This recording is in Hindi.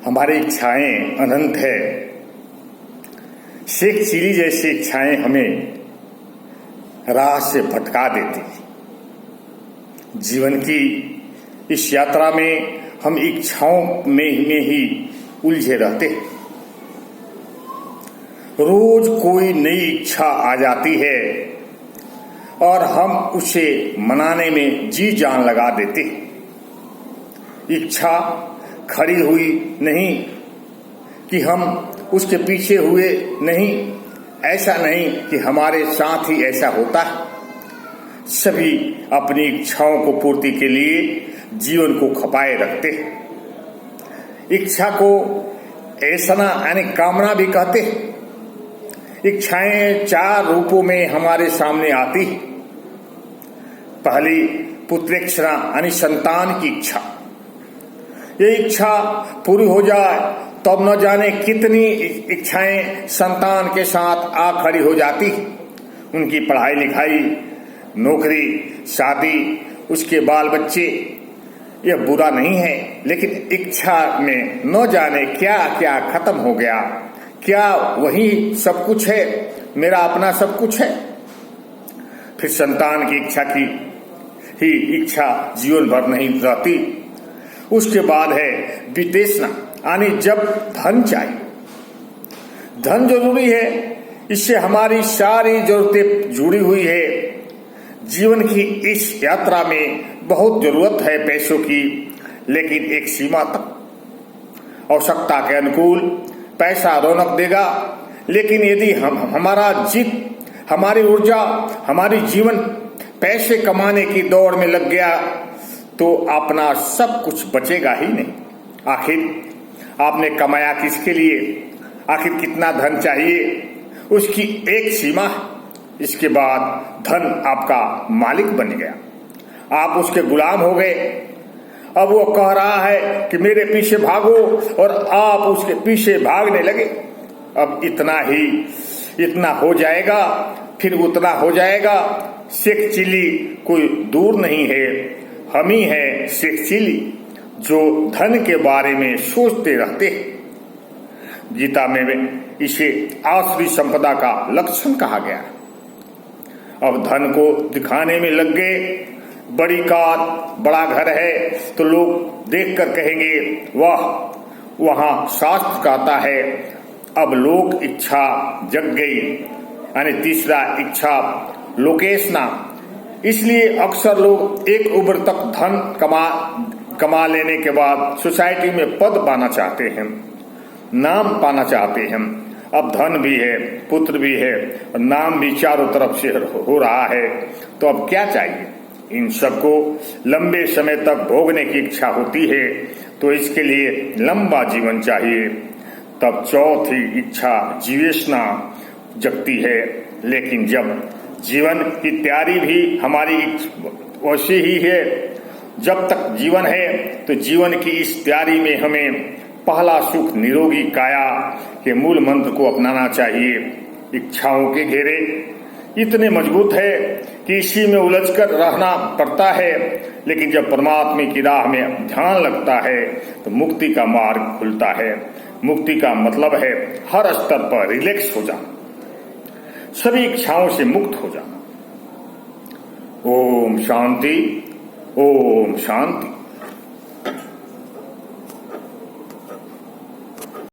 हमारी इच्छाएं अनंत है। शेख चिली जैसी इच्छाएं हमें राह से भटका देती। जीवन की इस यात्रा में हम इच्छाओं में ही उलझे रहते हैं। रोज कोई नई इच्छा आ जाती है और हम उसे मनाने में जी जान लगा देते हैं। इच्छा खड़ी हुई नहीं कि हम उसके पीछे हुए नहीं, ऐसा नहीं कि हमारे साथ ही ऐसा होता है। सभी अपनी इच्छाओं को पूर्ति के लिए जीवन को खपाए रखते हैं। इच्छा को ऐसना यानी कामना भी कहते हैं। इच्छाएं 4 रूपों में हमारे सामने आती है। पहली पुत्रेक्षणा यानी संतान की इच्छा। ये इच्छा पूरी हो जाए तब न जाने कितनी इच्छाएं संतान के साथ आ खड़ी हो जाती। उनकी पढ़ाई लिखाई, नौकरी, शादी, उसके बाल बच्चे, यह बुरा नहीं है, लेकिन इच्छा में न जाने क्या क्या खत्म हो गया। क्या वही सब कुछ है? मेरा अपना सब कुछ है? फिर संतान की इच्छा की ही इच्छा जीवन भर नहीं रहती। उसके बाद है विदेशना, यानी जब धन चाहिए। धन जरूरी है, इससे हमारी सारी जरूरतें जुड़ी हुई है। जीवन की इस यात्रा में बहुत जरूरत है पैसों की, लेकिन एक सीमा तक। आवश्यकता के अनुकूल पैसा रौनक देगा, लेकिन यदि हमारा जिद, हमारी ऊर्जा, हमारी जीवन पैसे कमाने की दौड़ में लग गया तो अपना सब कुछ बचेगा ही नहीं। आखिर आपने कमाया किसके लिए? आखिर कितना धन चाहिए? उसकी एक सीमा है। इसके बाद धन आपका मालिक बन गया, आप उसके गुलाम हो गए। अब वो कह रहा है कि मेरे पीछे भागो और आप उसके पीछे भागने लगे। अब इतना हो जाएगा, फिर उतना हो जाएगा। शेख चिली कोई दूर नहीं है, हम ही हैं शेख चिली जो धन के बारे में सोचते रहते हैं। गीता में इसे आसुरी संपदा का लक्षण कहा गया। अब धन को दिखाने में लग गए। बड़ी कार, बड़ा घर है तो लोग देखकर कहेंगे वाह, वहां शास्त्र कहता है। अब लोक इच्छा जग गई, यानी तीसरा इच्छा लोकेशना। इसलिए अक्सर लोग एक उम्र तक धन कमा लेने के बाद सोसाइटी में पद पाना चाहते हैं, नाम पाना चाहते हैं। अब धन भी है, पुत्र भी है और नाम भी चारों तरफ से हो रहा है, तो अब क्या चाहिए? इन सबको लंबे समय तक भोगने की इच्छा होती है, तो इसके लिए लंबा जीवन चाहिए। तब चौथी इच्छा जीवेशना जगती है। लेकिन जब जीवन की तैयारी भी हमारी वैसी ही है, जब तक जीवन है तो जीवन की इस तैयारी में हमें पहला सुख निरोगी काया के मूल मंत्र को अपनाना चाहिए। इच्छाओं के घेरे इतने मजबूत है कि इसी में उलझकर रहना पड़ता है, लेकिन जब परमात्मा की राह में ध्यान लगता है तो मुक्ति का मार्ग खुलता है। मुक्ति का मतलब है हर स्तर पर रिलैक्स हो जाना, सभी इच्छाओं से मुक्त हो जाना। ओम शांति, ओम शांति।